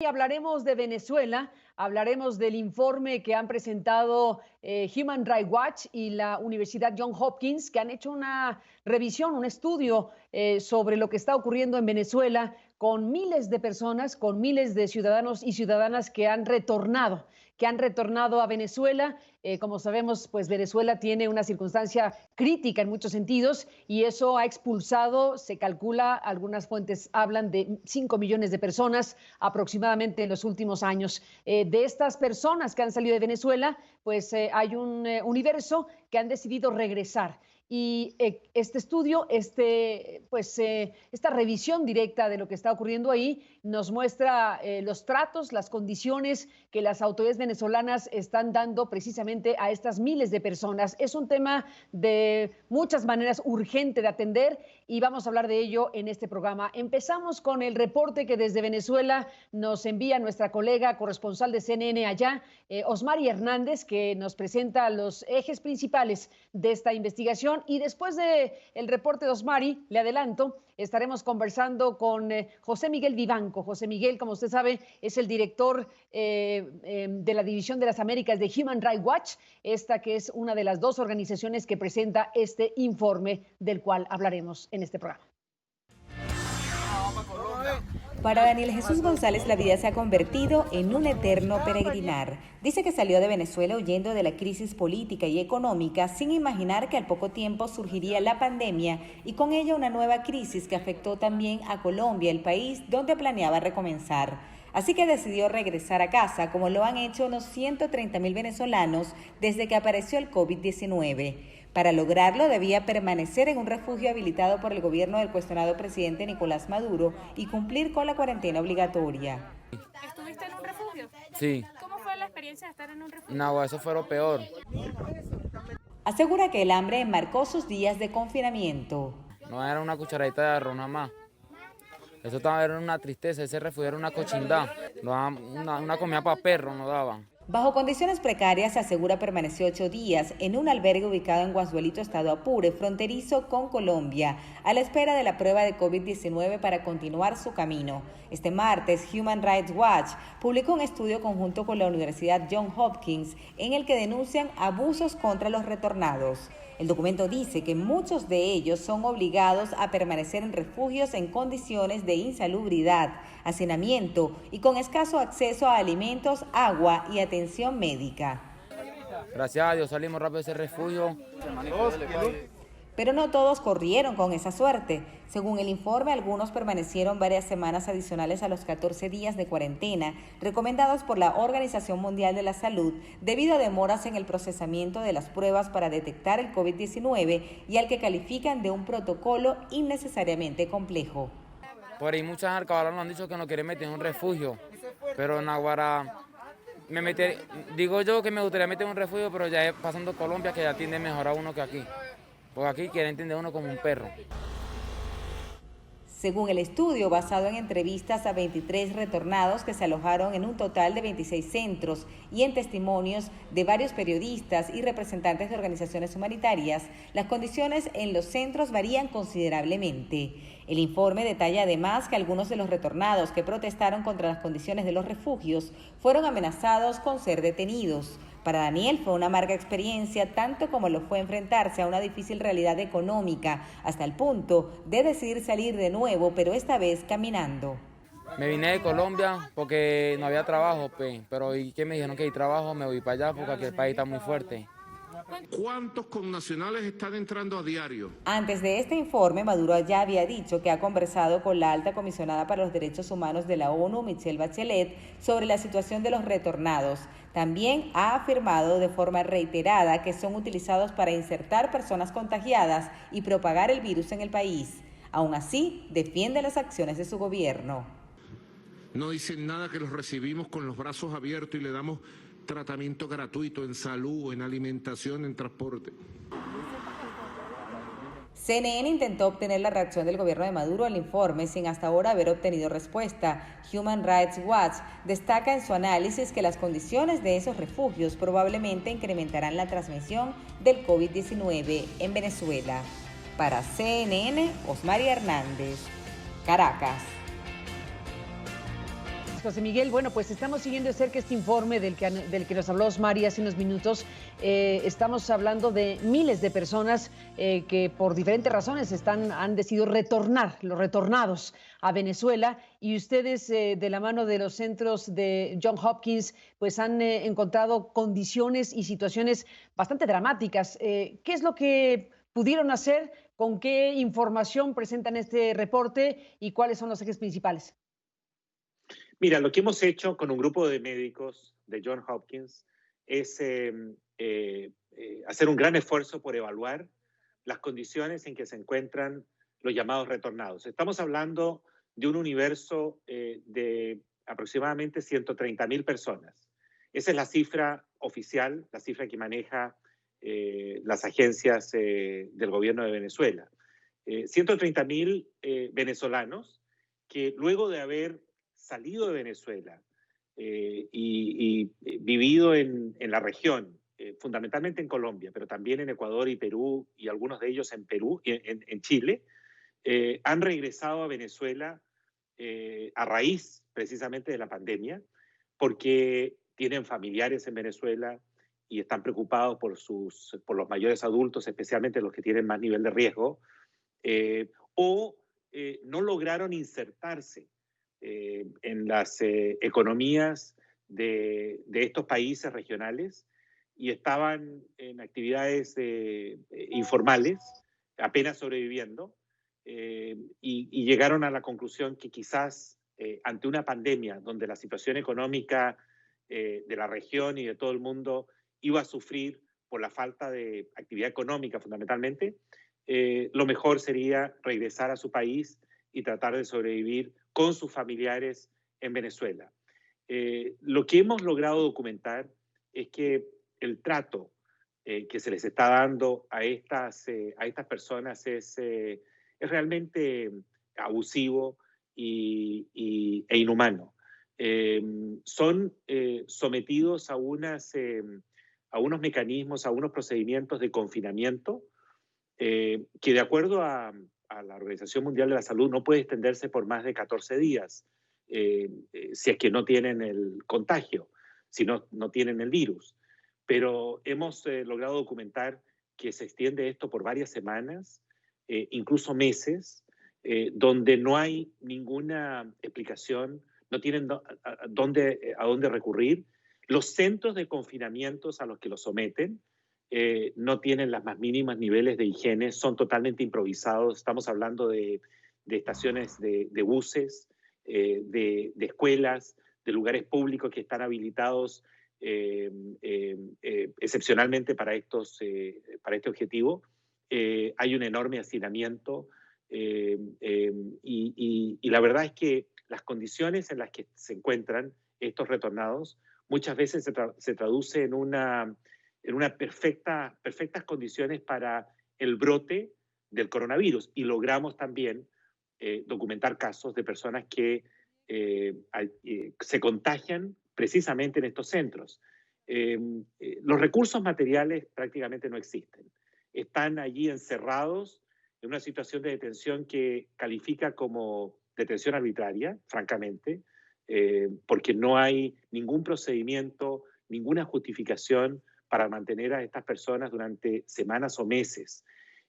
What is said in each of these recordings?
Y hablaremos de Venezuela, hablaremos del informe que han presentado Human Rights Watch y la Universidad Johns Hopkins, que han hecho una revisión, un estudio sobre lo que está ocurriendo en Venezuela con miles de personas, con miles de ciudadanos y ciudadanas que han retornado a Venezuela. Como sabemos, pues Venezuela tiene una circunstancia crítica en muchos sentidos y eso ha expulsado, se calcula, algunas fuentes hablan de 5 millones de personas aproximadamente en los últimos años. De estas personas que han salido de Venezuela, pues hay un universo que han decidido regresar. Y este estudio, esta revisión directa de lo que está ocurriendo ahí nos muestra los tratos, las condiciones que las autoridades venezolanas están dando precisamente a estas miles de personas. Es un tema de muchas maneras urgente de atender y vamos a hablar de ello en este programa. Empezamos con el reporte que desde Venezuela nos envía nuestra colega corresponsal de CNN allá, Osmari Hernández, que nos presenta los ejes principales de esta investigación. Y después del reporte de Osmari, le adelanto, estaremos conversando con José Miguel Vivanco. José Miguel, como usted sabe, es el director de la División de las Américas de Human Rights Watch, esta que es una de las dos organizaciones que presenta este informe del cual hablaremos en este programa. Para Daniel Jesús González, la vida se ha convertido en un eterno peregrinar. Dice que salió de Venezuela huyendo de la crisis política y económica, sin imaginar que al poco tiempo surgiría la pandemia y con ella una nueva crisis que afectó también a Colombia, el país donde planeaba recomenzar. Así que decidió regresar a casa, como lo han hecho unos 130.000 venezolanos desde que apareció el COVID-19. Para lograrlo debía permanecer en un refugio habilitado por el gobierno del cuestionado presidente Nicolás Maduro y cumplir con la cuarentena obligatoria. ¿Estuviste en un refugio? Sí. ¿Cómo fue la experiencia de estar en un refugio? No, eso fue lo peor. Asegura que el hambre enmarcó sus días de confinamiento. No era una cucharadita de arroz nada más. Eso era una tristeza, ese refugio era una cochindad. Una comida para perros no daban. Bajo condiciones precarias, asegura permaneció 8 días en un albergue ubicado en Guasuelito, estado Apure, fronterizo con Colombia, a la espera de la prueba de COVID-19 para continuar su camino. Este martes, Human Rights Watch publicó un estudio conjunto con la Universidad Johns Hopkins en el que denuncian abusos contra los retornados. El documento dice que muchos de ellos son obligados a permanecer en refugios en condiciones de insalubridad, hacinamiento y con escaso acceso a alimentos, agua y atención médica. Gracias a Dios salimos rápido de ese refugio. Pero no todos corrieron con esa suerte. Según el informe, algunos permanecieron varias semanas adicionales a los 14 días de cuarentena recomendados por la Organización Mundial de la Salud debido a demoras en el procesamiento de las pruebas para detectar el COVID-19 y al que califican de un protocolo innecesariamente complejo. Por ahí muchas arcabalas nos han dicho que nos quieren meter en un refugio, pero en Aguara digo yo que me gustaría meter en un refugio, pero ya pasando Colombia, que ya tiende mejor a uno que aquí. Porque aquí quieren entender uno como un perro. Según el estudio, basado en entrevistas a 23 retornados que se alojaron en un total de 26 centros y en testimonios de varios periodistas y representantes de organizaciones humanitarias, las condiciones en los centros varían considerablemente. El informe detalla además que algunos de los retornados que protestaron contra las condiciones de los refugios fueron amenazados con ser detenidos. Para Daniel fue una amarga experiencia, tanto como lo fue enfrentarse a una difícil realidad económica, hasta el punto de decidir salir de nuevo, pero esta vez caminando. Me vine de Colombia porque no había trabajo, pero ¿y qué me dijeron? Que hay trabajo, me voy para allá porque aquí el país está muy fuerte. ¿Cuántos connacionales están entrando a diario? Antes de este informe, Maduro ya había dicho que ha conversado con la alta comisionada para los derechos humanos de la ONU, Michelle Bachelet, sobre la situación de los retornados. También ha afirmado de forma reiterada que son utilizados para insertar personas contagiadas y propagar el virus en el país. Aún así, defiende las acciones de su gobierno. No dicen nada, que los recibimos con los brazos abiertos y le damos tratamiento gratuito en salud, en alimentación, en transporte. CNN intentó obtener la reacción del gobierno de Maduro al informe sin hasta ahora haber obtenido respuesta. Human Rights Watch destaca en su análisis que las condiciones de esos refugios probablemente incrementarán la transmisión del COVID-19 en Venezuela. Para CNN, Osmari Hernández, Caracas. José Miguel. Bueno, pues estamos siguiendo de cerca este informe del que nos habló Osmari hace unos minutos. Estamos hablando de miles de personas que por diferentes razones han decidido retornar, los retornados a Venezuela, y ustedes de la mano de los centros de Johns Hopkins pues han encontrado condiciones y situaciones bastante dramáticas. ¿Qué es lo que pudieron hacer? ¿Con qué información presentan este reporte y cuáles son los ejes principales? Mira, lo que hemos hecho con un grupo de médicos de Johns Hopkins es hacer un gran esfuerzo por evaluar las condiciones en que se encuentran los llamados retornados. Estamos hablando de un universo de aproximadamente 130.000 personas. Esa es la cifra oficial, la cifra que maneja las agencias del gobierno de Venezuela. 130.000 venezolanos que luego de haber salido de Venezuela y vivido en la región, fundamentalmente en Colombia, pero también en Ecuador y Perú, y algunos de ellos en Perú y en Chile, han regresado a Venezuela a raíz precisamente de la pandemia, porque tienen familiares en Venezuela y están preocupados por los mayores adultos, especialmente los que tienen más nivel de riesgo, o no lograron insertarse en las economías de estos países regionales y estaban en actividades informales, apenas sobreviviendo, y llegaron a la conclusión que quizás ante una pandemia donde la situación económica de la región y de todo el mundo iba a sufrir por la falta de actividad económica fundamentalmente, lo mejor sería regresar a su país y tratar de sobrevivir con sus familiares en Venezuela. Lo que hemos logrado documentar es que el trato que se les está dando a estas personas es realmente abusivo e inhumano. Son sometidos a unos mecanismos, a unos procedimientos de confinamiento que de acuerdo a la Organización Mundial de la Salud no puede extenderse por más de 14 días si es que no tienen el contagio, si no tienen el virus. Pero hemos logrado documentar que se extiende esto por varias semanas, incluso meses, donde no hay ninguna explicación, no tienen a dónde recurrir. Los centros de confinamientos a los que los someten no tienen las más mínimas niveles de higiene, son totalmente improvisados. Estamos hablando de estaciones de buses, de escuelas, de lugares públicos que están habilitados excepcionalmente para este objetivo. Hay un enorme hacinamiento y la verdad es que las condiciones en las que se encuentran estos retornados muchas veces se traduce en unas perfectas condiciones para el brote del coronavirus. Y logramos también documentar casos de personas que se contagian precisamente en estos centros. Los recursos materiales prácticamente no existen. Están allí encerrados en una situación de detención que califica como detención arbitraria, francamente, porque no hay ningún procedimiento, ninguna justificación para mantener a estas personas durante semanas o meses.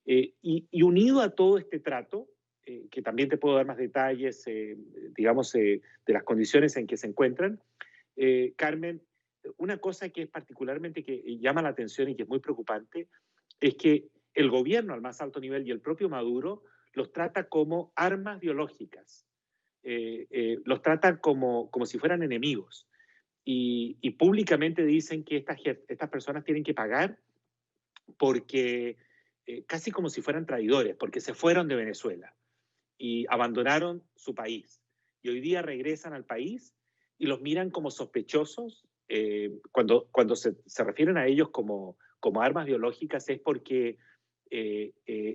Y unido a todo este trato, que también te puedo dar más detalles, de las condiciones en que se encuentran, Carmen, una cosa que es particularmente que llama la atención y que es muy preocupante es que el gobierno al más alto nivel y el propio Maduro los trata como armas biológicas, los tratan como si fueran enemigos. Y públicamente dicen que estas personas tienen que pagar porque casi como si fueran traidores, porque se fueron de Venezuela y abandonaron su país. Y hoy día regresan al país y los miran como sospechosos. Cuando se refieren a ellos como armas biológicas es porque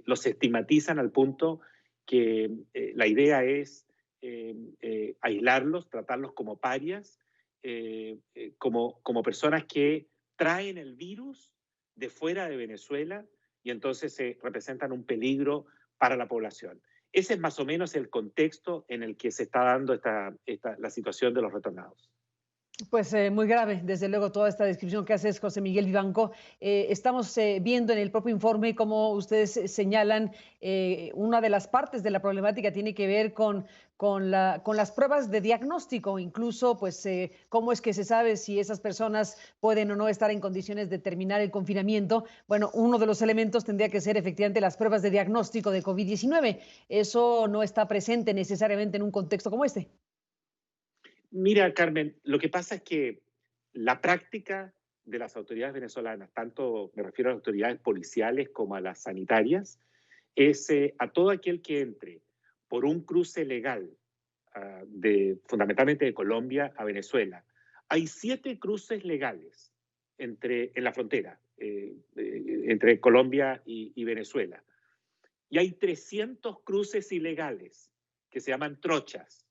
los estigmatizan al punto que la idea es aislarlos, tratarlos como parias, como personas que traen el virus de fuera de Venezuela y entonces representan un peligro para la población. Ese es más o menos el contexto en el que se está dando la situación de los retornados. Pues muy grave, desde luego, toda esta descripción que haces, José Miguel Vivanco. Estamos viendo en el propio informe cómo ustedes señalan una de las partes de la problemática tiene que ver con las pruebas de diagnóstico, incluso pues cómo es que se sabe si esas personas pueden o no estar en condiciones de terminar el confinamiento. Bueno, uno de los elementos tendría que ser efectivamente las pruebas de diagnóstico de COVID-19. Eso no está presente necesariamente en un contexto como este. Mira, Carmen, lo que pasa es que la práctica de las autoridades venezolanas, tanto me refiero a las autoridades policiales como a las sanitarias, es a todo aquel que entre por un cruce legal, fundamentalmente de Colombia a Venezuela. Hay 7 cruces legales en la frontera, entre Colombia y Venezuela. Y hay 300 cruces ilegales que se llaman trochas,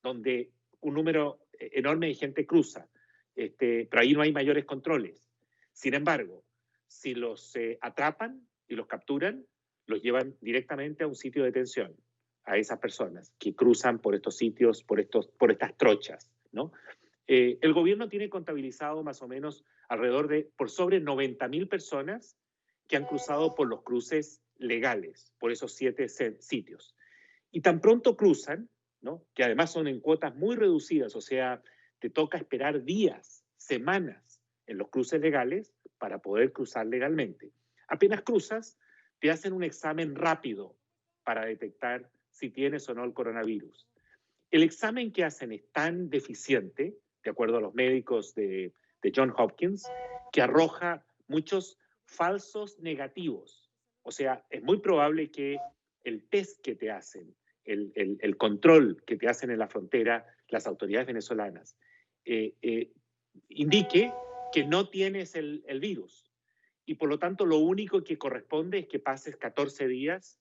donde un número enorme de gente cruza, pero ahí no hay mayores controles. Sin embargo, si los atrapan y los capturan, los llevan directamente a un sitio de detención, a esas personas que cruzan por estos sitios, por estas trochas, ¿no? El gobierno tiene contabilizado más o menos por sobre 90.000 personas que han cruzado por los cruces legales, por esos 7 sitios. Y tan pronto cruzan, ¿no? Que además son en cuotas muy reducidas, o sea, te toca esperar días, semanas en los cruces legales para poder cruzar legalmente. Apenas cruzas, te hacen un examen rápido para detectar si tienes o no el coronavirus. El examen que hacen es tan deficiente, de acuerdo a los médicos de Johns Hopkins, que arroja muchos falsos negativos. O sea, es muy probable que el test que te hacen, el control que te hacen en la frontera las autoridades venezolanas, indique que no tienes el virus. Y por lo tanto, lo único que corresponde es que pases 14 días,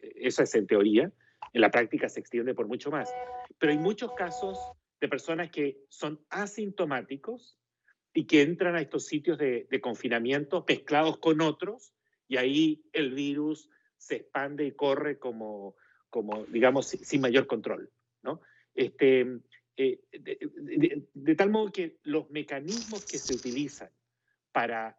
eso es en teoría, en la práctica se extiende por mucho más. Pero hay muchos casos de personas que son asintomáticos y que entran a estos sitios de confinamiento mezclados con otros, y ahí el virus se expande y corre como digamos, sin mayor control, ¿no? De tal modo que los mecanismos que se utilizan para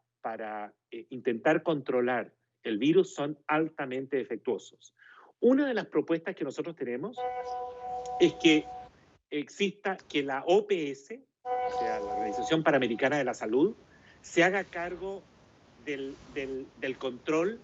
intentar controlar el virus son altamente defectuosos. Una de las propuestas que nosotros tenemos es que que la OPS, o sea, la Organización Panamericana de la Salud, se haga cargo del control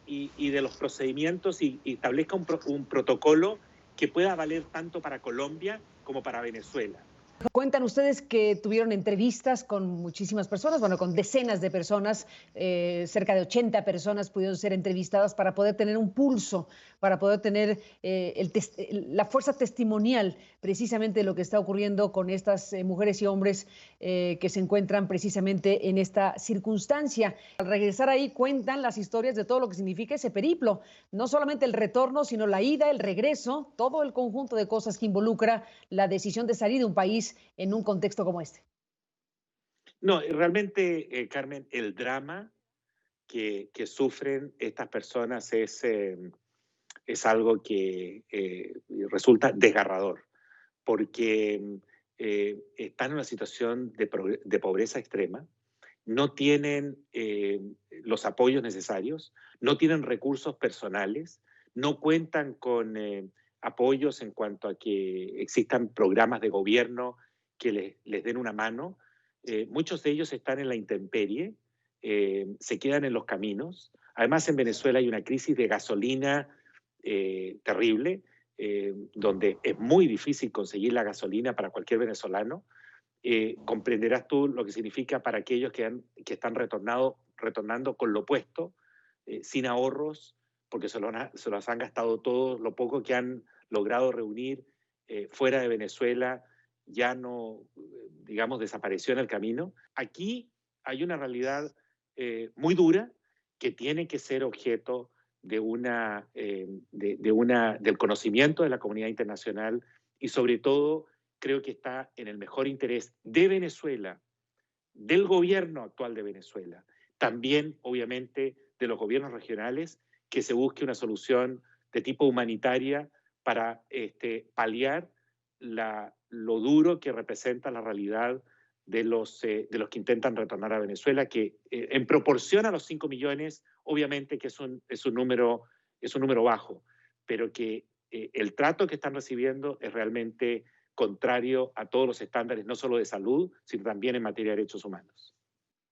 y de los procedimientos y establezca un protocolo que pueda valer tanto para Colombia como para Venezuela. Cuentan ustedes que tuvieron entrevistas con muchísimas personas, bueno, con decenas de personas, cerca de 80 personas pudieron ser entrevistadas para poder tener un pulso, para poder tener la fuerza testimonial precisamente de lo que está ocurriendo con estas mujeres y hombres que se encuentran precisamente en esta circunstancia. Al regresar ahí cuentan las historias de todo lo que significa ese periplo, no solamente el retorno, sino la ida, el regreso, todo el conjunto de cosas que involucra la decisión de salir de un país en un contexto como este. No, realmente, Carmen, el drama que sufren estas personas es algo que resulta desgarrador, porque están en una situación de pobreza extrema, no tienen los apoyos necesarios, no tienen recursos personales, no cuentan con apoyos en cuanto a que existan programas de gobierno que les den una mano. Muchos de ellos están en la intemperie, se quedan en los caminos. Además, en Venezuela hay una crisis de gasolina terrible, donde es muy difícil conseguir la gasolina para cualquier venezolano. Comprenderás tú lo que significa para aquellos que están retornando con lo puesto, sin ahorros, porque se los han gastado todo, lo poco que han logrado reunir fuera de Venezuela ya no, digamos, desapareció en el camino. Aquí hay una realidad muy dura que tiene que ser objeto del conocimiento de la comunidad internacional y sobre todo creo que está en el mejor interés de Venezuela, del gobierno actual de Venezuela, también obviamente de los gobiernos regionales, que se busque una solución de tipo humanitaria para paliar lo duro que representa la realidad de los que intentan retornar a Venezuela, que en proporción a los 5 millones, obviamente que es un número bajo, pero que el trato que están recibiendo es realmente contrario a todos los estándares, no solo de salud, sino también en materia de derechos humanos.